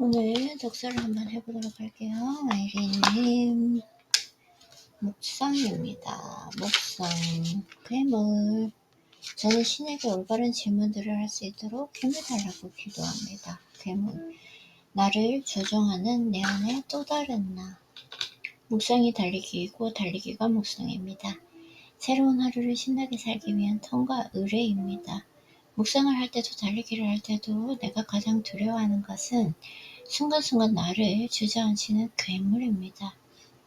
오늘 독서를 한번 해보도록 할게요. 아이린님 묵상입니다. 묵상 괴물. 저는 신에게 올바른 질문들을 할 수 있도록 힘을 달라고 기도합니다. 괴물. 나를 조종하는 내 안의 또 다른 나. 묵상이 달리기이고 달리기가 묵상입니다. 새로운 하루를 신나게 살기 위한 통과 의뢰입니다. 묵상을 할 때도 달리기를 할 때도 내가 가장 두려워하는 것은 순간순간 나를 주저앉히는 괴물입니다.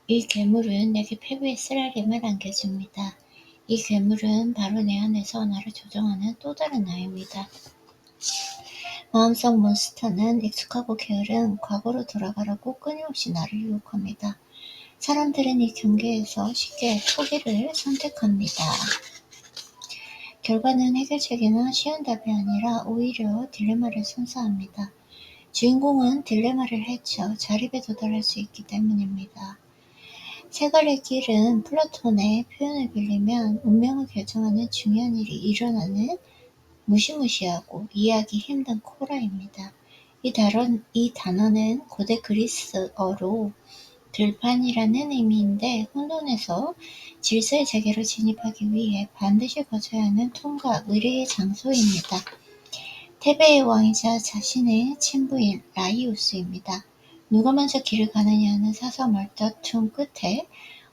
이 괴물은 내게 패배의 쓰라림을 안겨줍니다. 이 괴물은 바로 내 안에서 나를 조종하는 또 다른 나입니다. 마음속 몬스터는 익숙하고 게으른 과거로 돌아가라고 끊임없이 나를 유혹합니다. 사람들은 이 경계에서 쉽게 포기를 선택합니다. 결과는 해결책이나 쉬운 답이 아니라 오히려 딜레마를 선사합니다. 주인공은 딜레마를 헤쳐 자립에 도달할 수 있기 때문입니다. 세갈의 길은 플라톤의 표현을 빌리면 운명을 결정하는 중요한 일이 일어나는 무시무시하고 이해하기 힘든 코라입니다. 이 단어는 고대 그리스어로 들판이라는 의미인데 혼돈에서 질서의 세계로 진입하기 위해 반드시 거쳐야 하는 통과 의례의 장소입니다. 테베의 왕이자 자신의 친부인 라이오스입니다. 누가 먼저 길을 가느냐는 사서 말다툼 끝에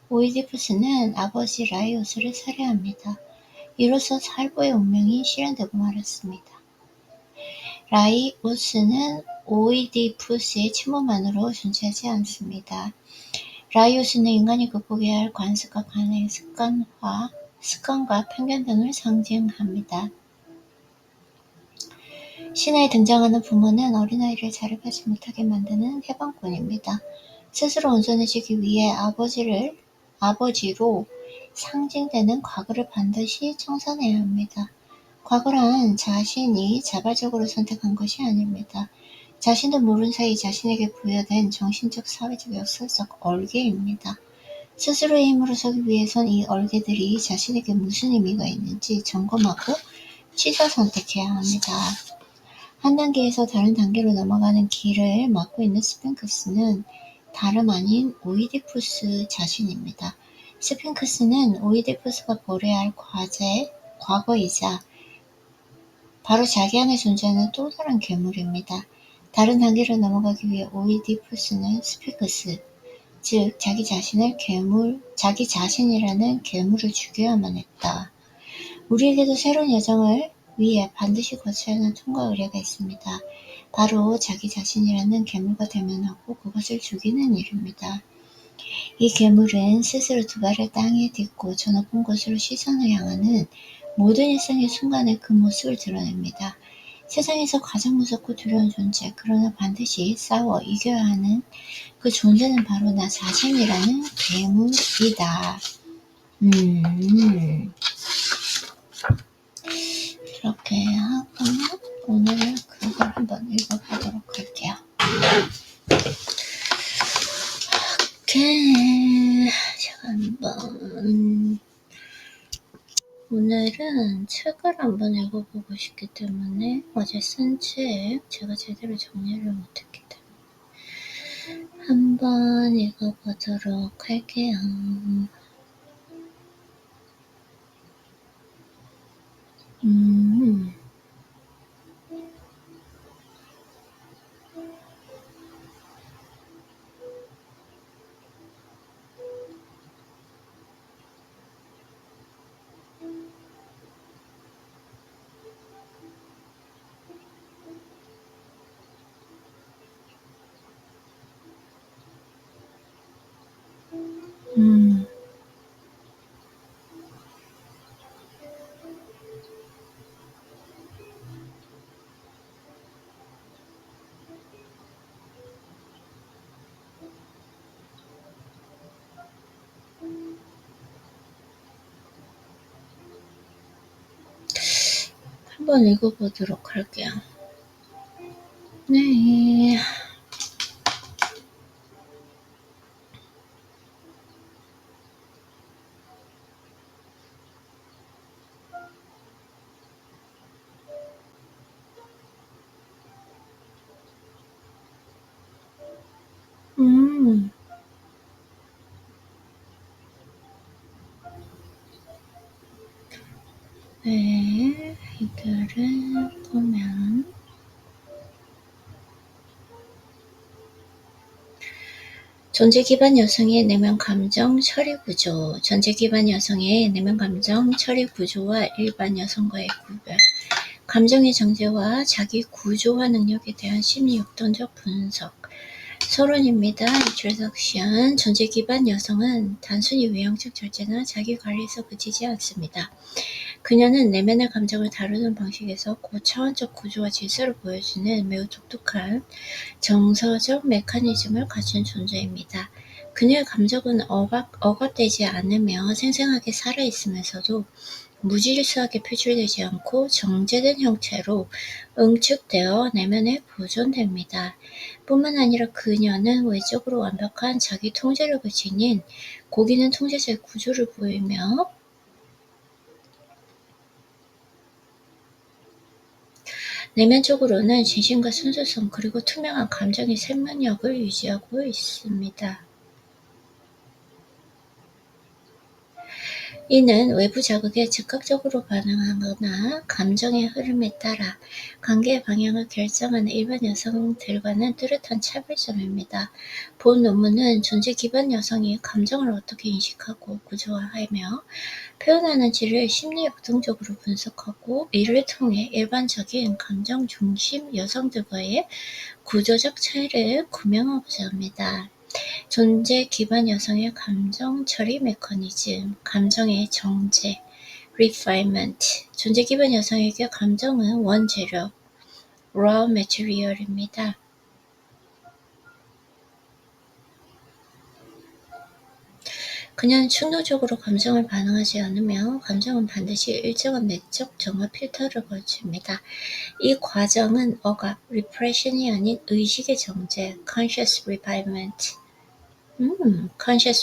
오이디푸스는 아버지 라이오스를 살해합니다. 이로써 살보의 운명이 실현되고 말았습니다. 라이오스는 오이디푸스의 친부만으로 존재하지 않습니다. 라이오스는 인간이 극복해야 할 관습과 관행, 습관과 편견 등을 상징합니다. 신화에 등장하는 부모는 어린아이를 자립하지 못하게 만드는 해방꾼입니다. 스스로 온전해지기 위해 아버지로 상징되는 과거를 반드시 청산해야 합니다. 과거란 자신이 자발적으로 선택한 것이 아닙니다. 자신도 모른 사이 자신에게 부여된 정신적, 사회적, 역사적 얼개입니다. 스스로의 힘으로 서기 위해선 이 얼개들이 자신에게 무슨 의미가 있는지 점검하고 취사 선택해야 합니다. 한 단계에서 다른 단계로 넘어가는 길을 막고 있는 스핑크스는 다름 아닌 오이디푸스 자신입니다. 스핑크스는 오이디푸스가 보려야 할 과거이자 바로 자기 안에 존재하는 또 다른 괴물입니다. 다른 단계로 넘어가기 위해 오이디푸스는 스핑크스, 즉 자기 자신이라는 괴물을 죽여야만 했다. 우리에게도 새로운 여정을 위해 반드시 거쳐야 하는 통과 의례가 있습니다. 바로 자기 자신이라는 괴물과 대면하고 그것을 죽이는 일입니다. 이 괴물은 스스로 두 발을 땅에 딛고 저 높은 곳으로 시선을 향하는 모든 일상의 순간에 그 모습을 드러냅니다. 세상에서 가장 무섭고 두려운 존재, 그러나 반드시 싸워 이겨야 하는 그 존재는 바로 나 자신이라는 괴물이다. 이렇게 하고 오늘 그걸 한번 읽어보도록 할게요. 오케이. 제가 한번 오늘은 책을 한번 읽어보고 싶기 때문에 어제 쓴 책 제가 제대로 정리를 못했기 때문에 한번 읽어보도록 할게요. 한번 읽어보도록 할게요. 네. 네, 이거를 보면 존재 기반 여성의 내면 감정 처리 구조. 존재 기반 여성의 내면 감정 처리 구조와 일반 여성과의 구별. 감정의 정제와 자기 구조화 능력에 대한 심리역동적 분석. 서론입니다. 인트로덕션. 존재 기반 여성은 단순히 외형적 절제나 자기 관리에서 그치지 않습니다. 그녀는 내면의 감정을 다루는 방식에서 고차원적 구조와 질서를 보여주는 매우 독특한 정서적 메커니즘을 갖춘 존재입니다. 그녀의 감정은 억압되지 않으며 생생하게 살아있으면서도 무질서하게 표출되지 않고 정제된 형태로 응축되어 내면에 보존됩니다. 뿐만 아니라 그녀는 외적으로 완벽한 자기 통제력을 지닌 고기능 통제자의 구조를 보이며 내면적으로는 진심과 순수성 그리고 투명한 감정의 생명력을 유지하고 있습니다. 이는 외부 자극에 즉각적으로 반응하거나 감정의 흐름에 따라 관계의 방향을 결정하는 일반 여성들과는 뚜렷한 차별점입니다. 본 논문은 존재 기반 여성이 감정을 어떻게 인식하고 구조화하며 표현하는지를 심리역동적으로 분석하고 이를 통해 일반적인 감정 중심 여성들과의 구조적 차이를 구명하고자 합니다. 존재 기반 여성의 감정 처리 메커니즘, 감정의 정제, refinement. 존재 기반 여성에게 감정은 원재료, raw material입니다. 그녀는 충동적으로 감정을 반응하지 않으며 감정은 반드시 일정한 내적 정화 필터를 거칩니다. 이 과정은 억압, repression이 아닌 의식의 정제, conscious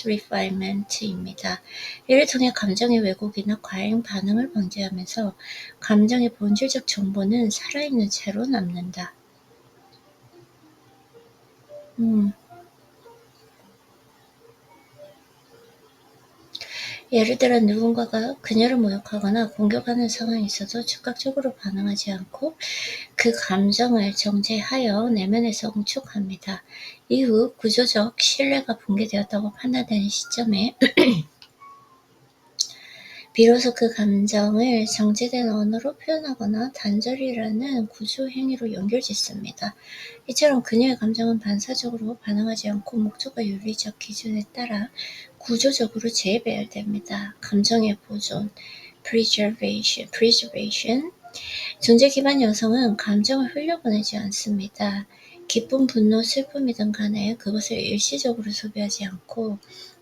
refinement입니다. 이를 통해 감정의 왜곡이나 과잉 반응을 방지하면서 감정의 본질적 정보는 살아있는 채로 남는다. 예를 들어 누군가가 그녀를 모욕하거나 공격하는 상황이 있어도 즉각적으로 반응하지 않고 그 감정을 정제하여 내면에서 응축합니다. 이후 구조적 신뢰가 붕괴되었다고 판단되는 시점에 비로소 그 감정을 정제된 언어로 표현하거나 단절이라는 구조 행위로 연결짓습니다. 이처럼 그녀의 감정은 반사적으로 반응하지 않고 목적과 윤리적 기준에 따라 구조적으로 재배열됩니다. 감정의 보존, preservation. 존재 기반 여성은 감정을 흘려보내지 않습니다. 기쁨, 분노, 슬픔이든 간에 그것을 일시적으로 소비하지 않고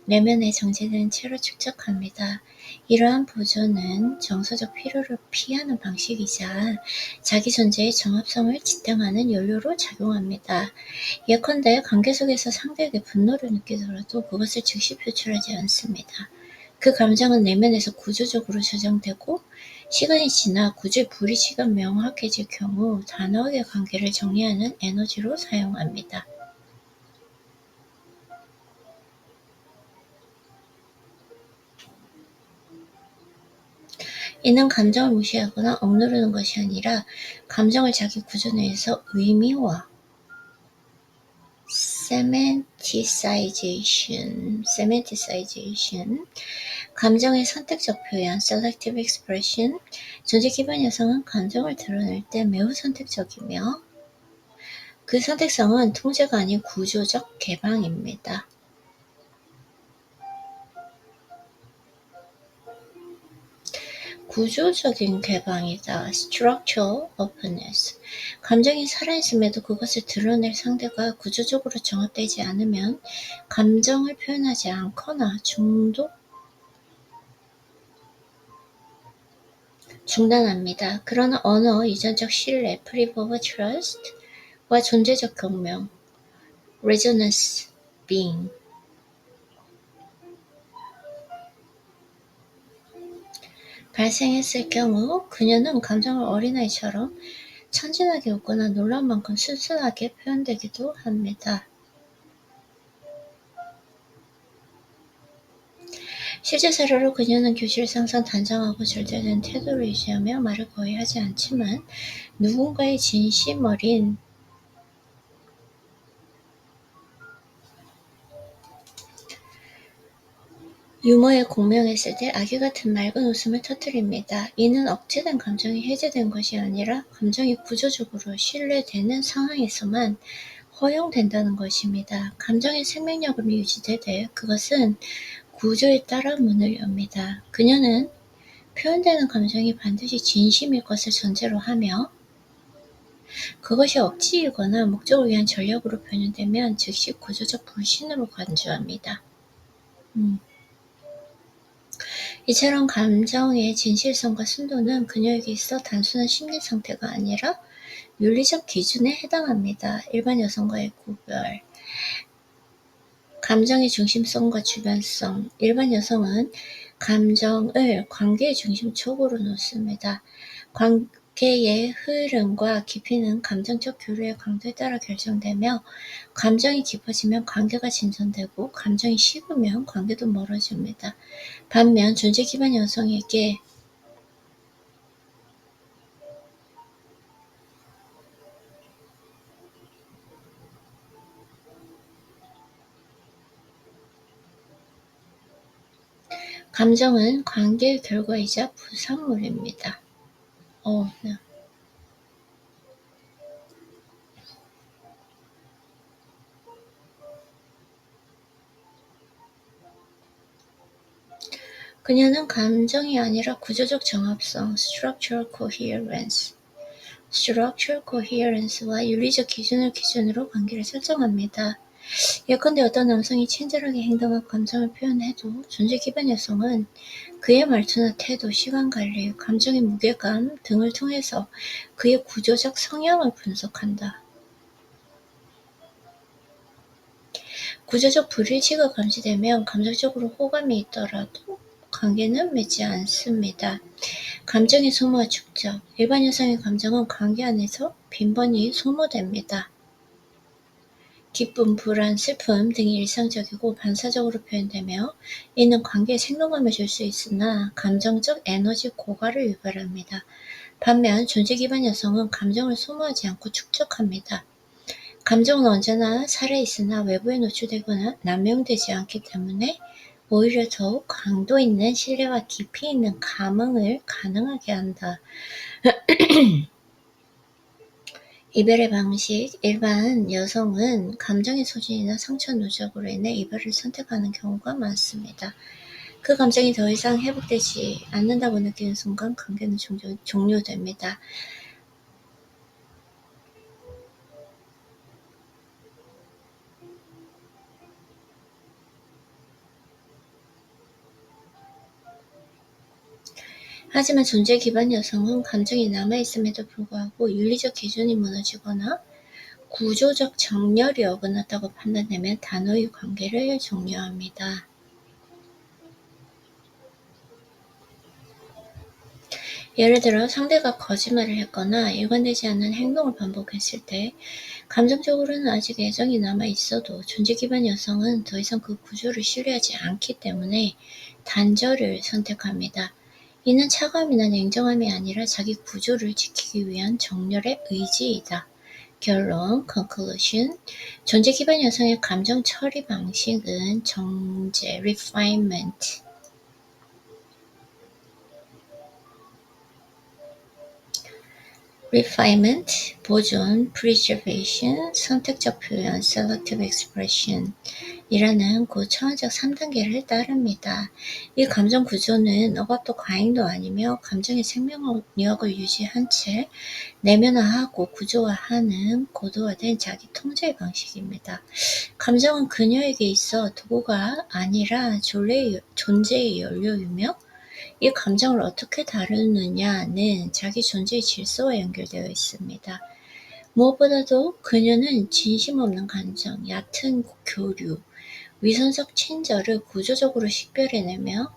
내면에 정제된 채로 축적합니다. 이러한 보존은 정서적 피로를 피하는 방식이자 자기 존재의 정합성을 지탱하는 연료로 작용합니다. 예컨대 관계 속에서 상대에게 분노를 느끼더라도 그것을 즉시 표출하지 않습니다. 그 감정은 내면에서 구조적으로 저장되고 시간이 지나 구조의 불이치가 명확해질 경우 단호하게 관계를 정리하는 에너지로 사용합니다. 이는 감정을 무시하거나 억누르는 것이 아니라 감정을 자기 구조 내에서 의미화, semanticization, 감정의 선택적 표현, selective expression. 존재 기반 여성은 감정을 드러낼 때 매우 선택적이며 그 선택성은 통제가 아닌 구조적 개방입니다. 구조적인 개방이다. structural openness. 감정이 살아있음에도 그것을 드러낼 상대가 구조적으로 정합되지 않으면 감정을 표현하지 않거나 중단합니다. 그러나 언어, 유전적 신뢰, proof of trust 와 존재적共鸣, resonance, being. 발생했을 경우 그녀는 감정을 어린아이처럼 천진하게 웃거나 놀라운 만큼 순수하게 표현되기도 합니다. 실제 사례로 그녀는 교실에서 항상 단정하고 절제된 태도를 유지하며 말을 거의 하지 않지만 누군가의 진심 어린 유머에 공명했을 때 아기 같은 맑은 웃음을 터뜨립니다. 이는 억제된 감정이 해제된 것이 아니라 감정이 구조적으로 신뢰되는 상황에서만 허용된다는 것입니다. 감정의 생명력은 유지되되 그것은 구조에 따라 문을 엽니다. 그녀는 표현되는 감정이 반드시 진심일 것을 전제로 하며 그것이 억지이거나 목적을 위한 전략으로 변형되면 즉시 구조적 불신으로 간주합니다. 이처럼 감정의 진실성과 순도는 그녀에게 있어 단순한 심리 상태가 아니라 윤리적 기준에 해당합니다. 일반 여성과의 구별 감정의 중심성과 주변성 일반 여성은 감정을 관계의 중심축으로 놓습니다. 관계의 흐름과 깊이는 감정적 교류의 강도에 따라 결정되며 감정이 깊어지면 관계가 진전되고 감정이 식으면 관계도 멀어집니다. 반면 존재 기반 여성에게 감정은 관계의 결과이자 부산물입니다. 네. 그녀는 감정이 아니라 구조적 정합성 (structural coherence와 윤리적 기준을 기준으로 관계를 설정합니다. 예컨대 어떤 남성이 친절하게 행동하고 감정을 표현해도 존재 기반 여성은 그의 말투나 태도, 시간관리, 감정의 무게감 등을 통해서 그의 구조적 성향을 분석한다. 구조적 불일치가 감지되면 감정적으로 호감이 있더라도 관계는 맺지 않습니다. 감정의 소모와 축적 일반 여성의 감정은 관계 안에서 빈번히 소모됩니다. 기쁨, 불안, 슬픔 등이 일상적이고 반사적으로 표현되며 이는 관계에 생동감을 줄 수 있으나 감정적 에너지 고갈을 유발합니다. 반면 존재 기반 여성은 감정을 소모하지 않고 축적합니다. 감정은 언제나 살아있으나 외부에 노출되거나 남용되지 않기 때문에 오히려 더욱 강도 있는 신뢰와 깊이 있는 감흥을 가능하게 한다. 이별의 방식 일반 여성은 감정의 소진이나 상처 누적으로 인해 이별을 선택하는 경우가 많습니다. 그 감정이 더 이상 회복되지 않는다고 느끼는 순간 관계는 종료됩니다. 하지만 존재 기반 여성은 감정이 남아있음에도 불구하고 윤리적 기준이 무너지거나 구조적 정렬이 어긋났다고 판단되면 단호히 관계를 종료합니다. 예를 들어 상대가 거짓말을 했거나 일관되지 않는 행동을 반복했을 때 감정적으로는 아직 애정이 남아있어도 존재 기반 여성은 더 이상 그 구조를 신뢰하지 않기 때문에 단절을 선택합니다. 이는 차가움이나 냉정함이 아니라 자기 구조를 지키기 위한 정렬의 의지이다. 결론 (conclusion) 존재 기반 여성의 감정 처리 방식은 정제 (refinement) 보존 (preservation) 선택적 표현 (selective expression) 이라는 고차원적 3단계를 따릅니다. 이 감정 구조는 억압도 과잉도 아니며 감정의 생명력을 유지한 채 내면화하고 구조화하는 고도화된 자기 통제 방식입니다. 감정은 그녀에게 있어 도구가 아니라 존재의 연료이며 이 감정을 어떻게 다루느냐는 자기 존재의 질서와 연결되어 있습니다. 무엇보다도 그녀는 진심 없는 감정, 얕은 교류, 위선적 친절을 구조적으로 식별해내며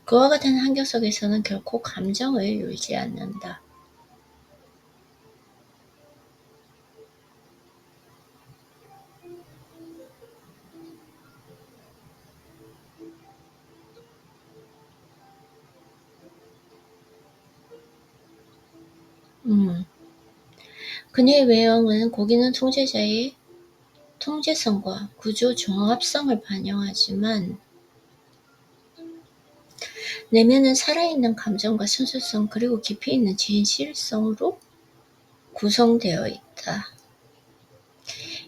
그와 같은 환경 속에서는 결코 감정을 울지 않는다. 그녀의 외형은 고기는 통제자의 통제성과 구조 종합성을 반영하지만 내면은 살아있는 감정과 순수성 그리고 깊이 있는 진실성으로 구성되어 있다.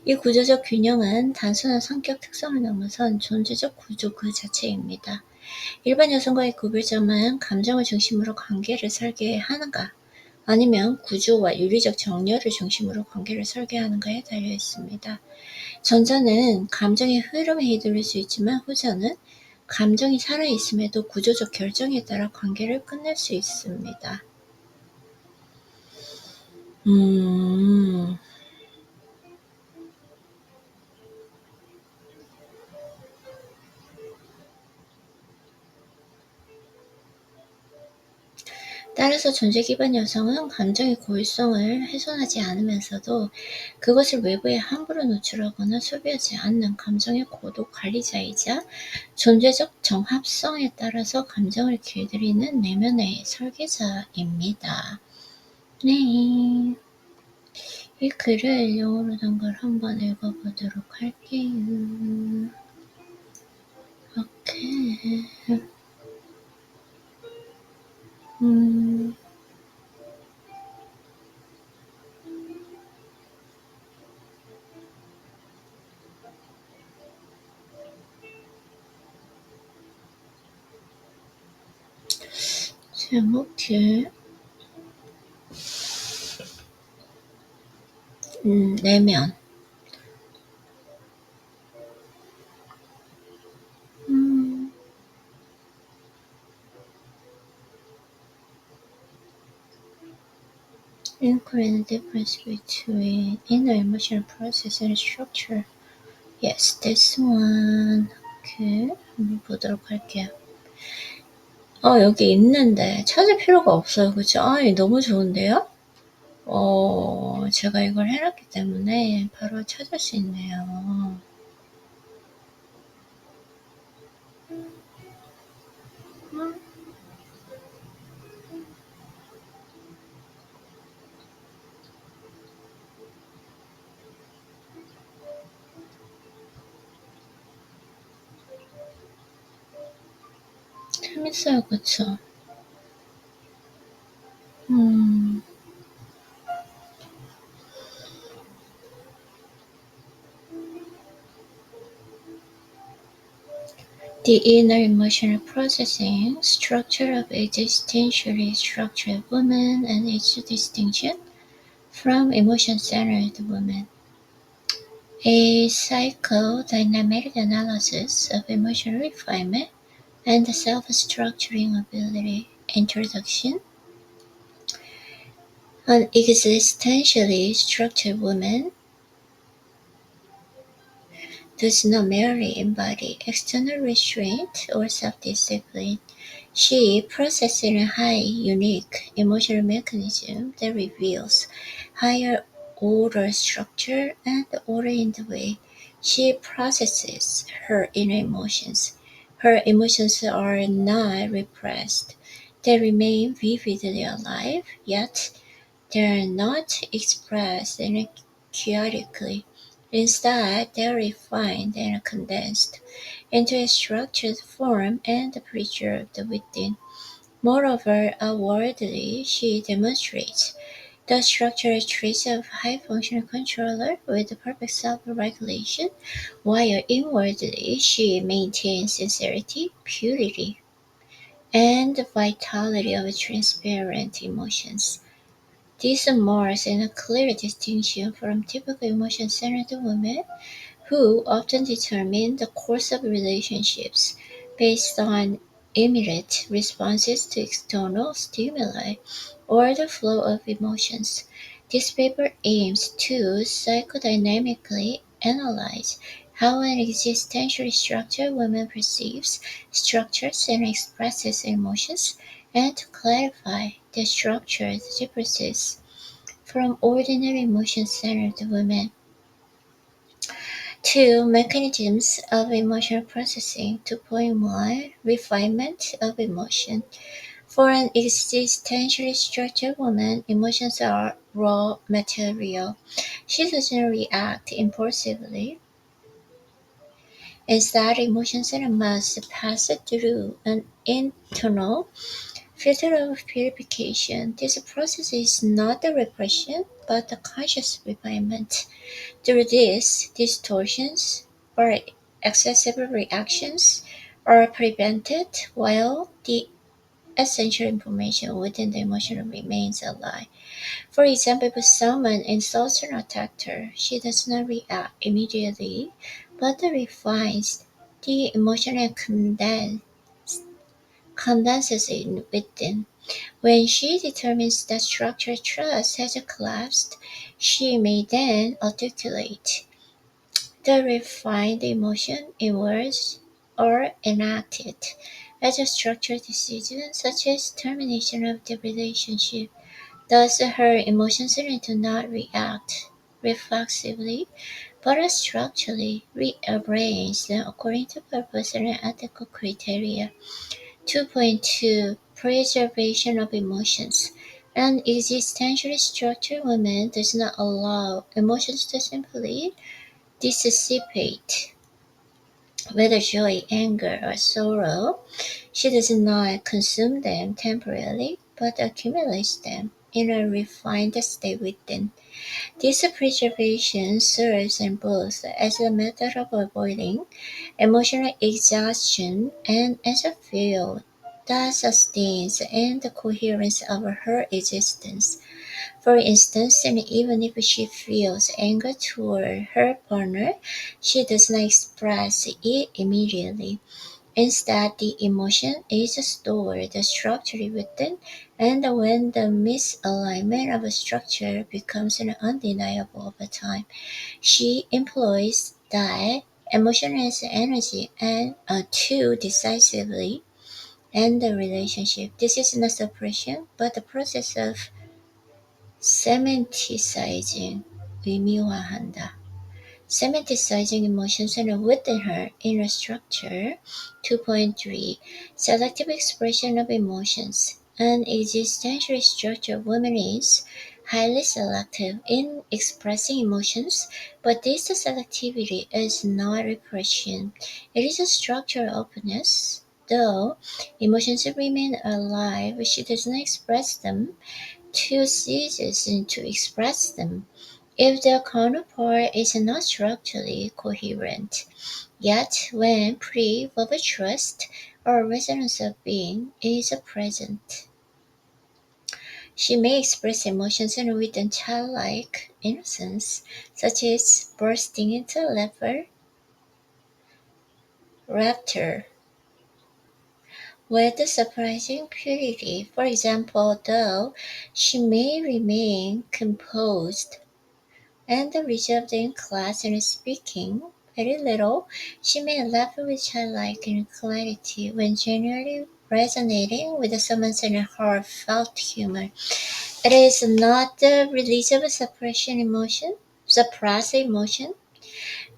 이 구조적 균형은 단순한 성격 특성을 넘어선 존재적 구조 그 자체입니다. 일반 여성과의 구별점은 감정을 중심으로 관계를 설계하는가 아니면 구조와 윤리적 정렬을 중심으로 관계를 설계하는가에 달려 있습니다. 전자는 감정의 흐름에 휘둘릴 수 있지만 후자는 감정이 살아있음에도 구조적 결정에 따라 관계를 끝낼 수 있습니다. 따라서 존재 기반 여성은 감정의 고유성을 훼손하지 않으면서도 그것을 외부에 함부로 노출하거나 소비하지 않는 감정의 고도 관리자이자 존재적 정합성에 따라서 감정을 길들이는 내면의 설계자입니다. 네. 이 글을 영어로 된 걸 한번 읽어보도록 할게요. 오케이. 제목이 내면 Including the difference between inner emotional process and structure. Yes, this one. 오케이. 한번 보도록 할게요. 여기 있는데 찾을 필요가 없어요. 그쵸? 너무 좋은데요? 제가 이걸 해놨기 때문에 바로 찾을 수 있네요. 재밌어요, 그쵸? The inner emotional processing structure of existentially structured woman and its distinction from emotion-centered woman. A psychodynamic analysis of emotional refinement and self-structuring ability. Introduction. An existentially structured woman does not merely embody external restraint or self-discipline. She possesses a high, unique emotional mechanism that reveals higher order structure and order in the way she processes her inner emotions. Her emotions are not repressed. They remain vividly alive, yet they are not expressed chaotically. Instead, they are refined and condensed into a structured form and preserved within. Moreover, outwardly, she demonstrates the structural traits of a high-functioning controller with perfect self-regulation, while inwardly she maintains sincerity, purity, and the vitality of transparent emotions. This marks a clear distinction from typical emotion-centered women who often determine the course of relationships based on immediate responses to external stimuli or the flow of emotions. This paper aims to psychodynamically analyze how an existentially structured woman perceives, structures, and expresses emotions, and to clarify the structured differences from ordinary emotion-centered women. 2. Mechanisms of emotional processing. 2.1 Refinement of emotion. For an existentially structured woman, emotions are raw material. She doesn't react impulsively. Instead, emotions must pass through an internal filter of purification. This process is not the repression, but the conscious refinement. Through this, distortions or excessive reactions are prevented while the essential information within the emotion remains alive. For example, if someone insults or attacks her, she does not react immediately, but refines the emotion and condenses it within. When she determines that structural trust has collapsed, she may then articulate the refined emotion in words or enact it as a structured decision, such as termination of the relationship. Thus, her emotions do not react reflexively, but are structurally rearranged according to purpose and ethical criteria. 2.2 Preservation of emotions. An existentially structured woman does not allow emotions to simply dissipate. Whether joy, anger, or sorrow, she does not consume them temporarily, but accumulates them in a refined state within. This preservation serves both as a method of avoiding emotional exhaustion and as a fuel that sustains and the coherence of her existence. For instance, and even if she feels anger toward her partner, she does not express it immediately. Instead, the emotion is stored structurally within, and when the misalignment of a structure becomes undeniable over time, she employs that emotion as energy and to decisively end the relationship. This is not suppression, but the process of semanticizing, 의미화한다. Semanticizing emotions within her inner structure. 2.3 Selective expression of emotions. An existentially structured woman is highly selective in expressing emotions, but this selectivity is not repression. It is a structural openness. Though emotions remain alive, she does not express them to ceases to express them if their counterpart is not structurally coherent. Yet, when pre-verbal trust or resonance of being is present, she may express emotions with childlike innocence, such as bursting into laughter with surprising purity. For example, though she may remain composed and reserved in class and speaking very little, she may laugh with childlike clarity when genuinely resonating with someone's heartfelt humor. It is not the release of a suppressed emotion,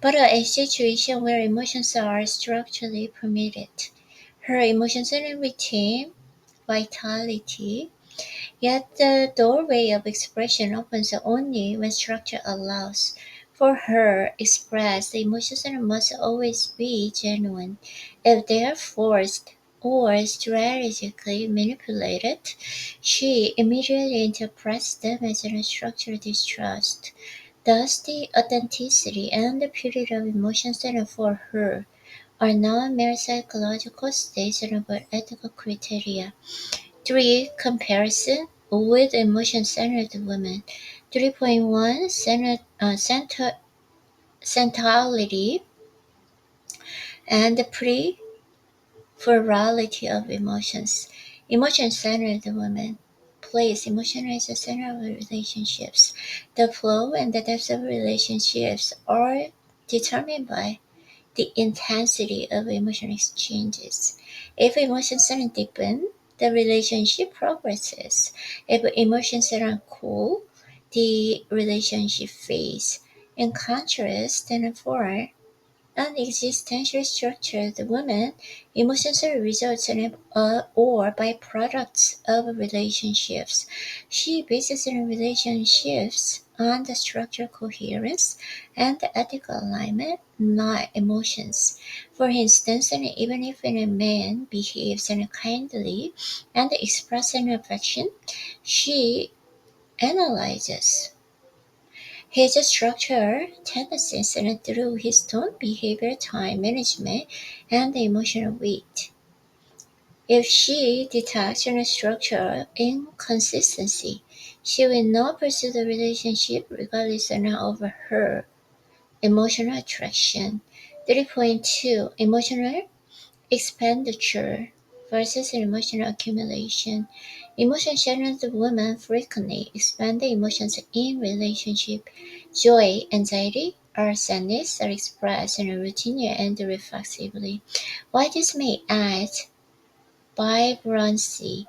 but a situation where emotions are structurally permitted. Her emotions retain vitality, yet the doorway of expression opens only when structure allows. For her, expressed emotions must always be genuine. If they are forced or strategically manipulated, she immediately interprets them as a structural distrust. Thus, the authenticity and the purity of emotions for her are not mere psychological states but ethical criteria. 3. Comparison with emotion-centered women. 3.1 Centrality and the plurality of emotions. Emotion-centered women place emotion as the center of relationships. The flow and the depth of relationships are determined by the intensity of emotion exchanges. If emotions are deepen, the relationship progresses. If emotions are cool, the relationship fades. In contrast, An existentially structured woman, emotions are results or byproducts of relationships. She bases her relationships on the structural coherence and the ethical alignment, not emotions. For instance, even if a man behaves kindly and expresses affection, she analyzes his structural tendencies and through his tone, behavior, time management, and emotional weight. If she detects a structural inconsistency, she will not pursue the relationship regardless of her emotional attraction. 3.2 Emotional expenditure versus emotional accumulation. Emotion-channeled women frequently expend the emotions in relationship. Joy, anxiety, or sadness are expressed routinely and reflexively. While this may add vibrancy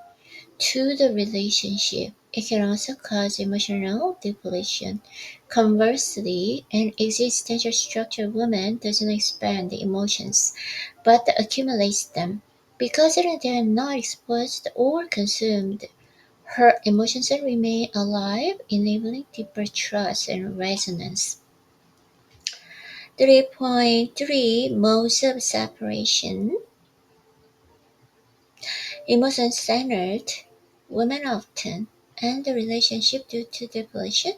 to the relationship, it can also cause emotional depletion. Conversely, an existential structured woman doesn't expand the emotions, but accumulates them. Because they are not exposed or consumed, her emotions remain alive, enabling deeper trust and resonance. 3.3 Modes of separation. Emotion-centered women often end the relationship due to depletion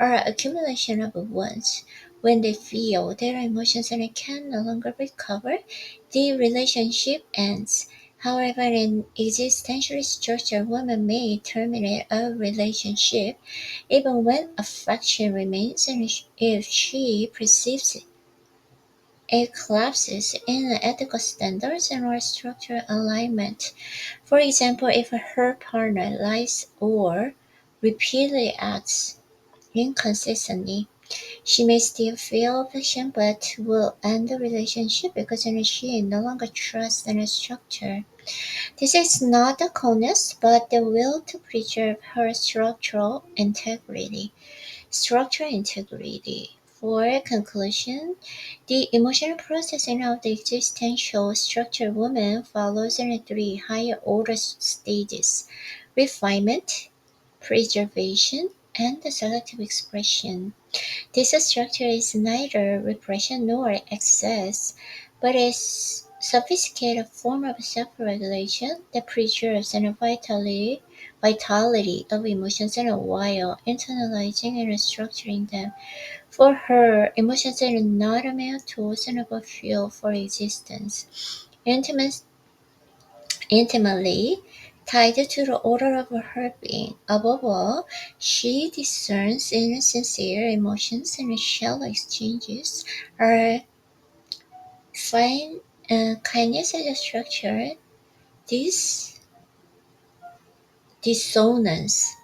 or accumulation of wounds. When they feel their emotions can no longer recover, the relationship ends. However, an existentially structured woman may terminate a relationship even when affection remains and if she perceives it collapses in ethical standards and or structural alignment. For example, if her partner lies or repeatedly acts inconsistently, she may still feel affection but will end the relationship because she no longer trusts in a structure. This is not the coldness, but the will to preserve her structural integrity. For conclusion, the emotional processing of the existential structured woman follows in three higher order stages: refinement, preservation, and the selective expression. This structure is neither repression nor excess, but is sophisticated form of self-regulation that preserves the vitality of emotions and while internalizing and structuring them. For her, emotions are not a mere tools and a fuel for existence. Intimate, Intimately tied to the order of her being. Above all, she discerns in sincere emotions and shallow exchanges are fine kindness as a structure, this dissonance.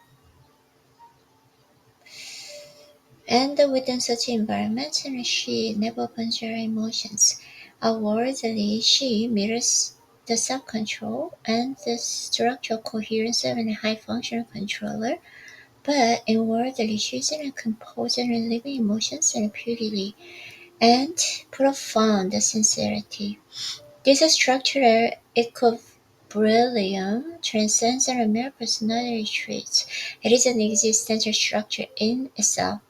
And within such environments, she never opens her emotions. Outwardly, she mirrors the self-control and the structural coherence of a high-functional controller, but inwardly she is composed and living emotions and purity and profound sincerity. This structural equilibrium transcends our mere personality traits. It is an existential structure in itself.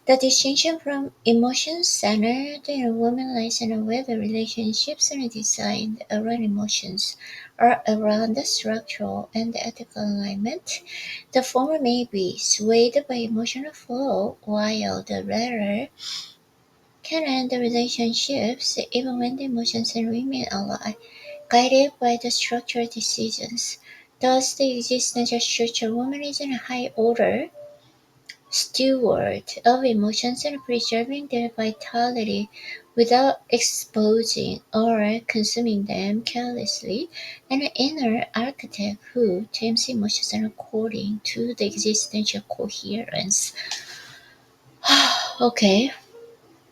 The distinction from emotions centered in a woman lies in whether relationships are designed around emotions or around the structural and the ethical alignment. The former may be swayed by emotional flow, while the latter can end the relationships even when the emotions remain alive, guided by the structural decisions. Thus, the existential structure woman is in a high order steward of emotions and preserving their vitality without exposing or consuming them carelessly, an inner architect who tames emotions according to the existential coherence. Okay,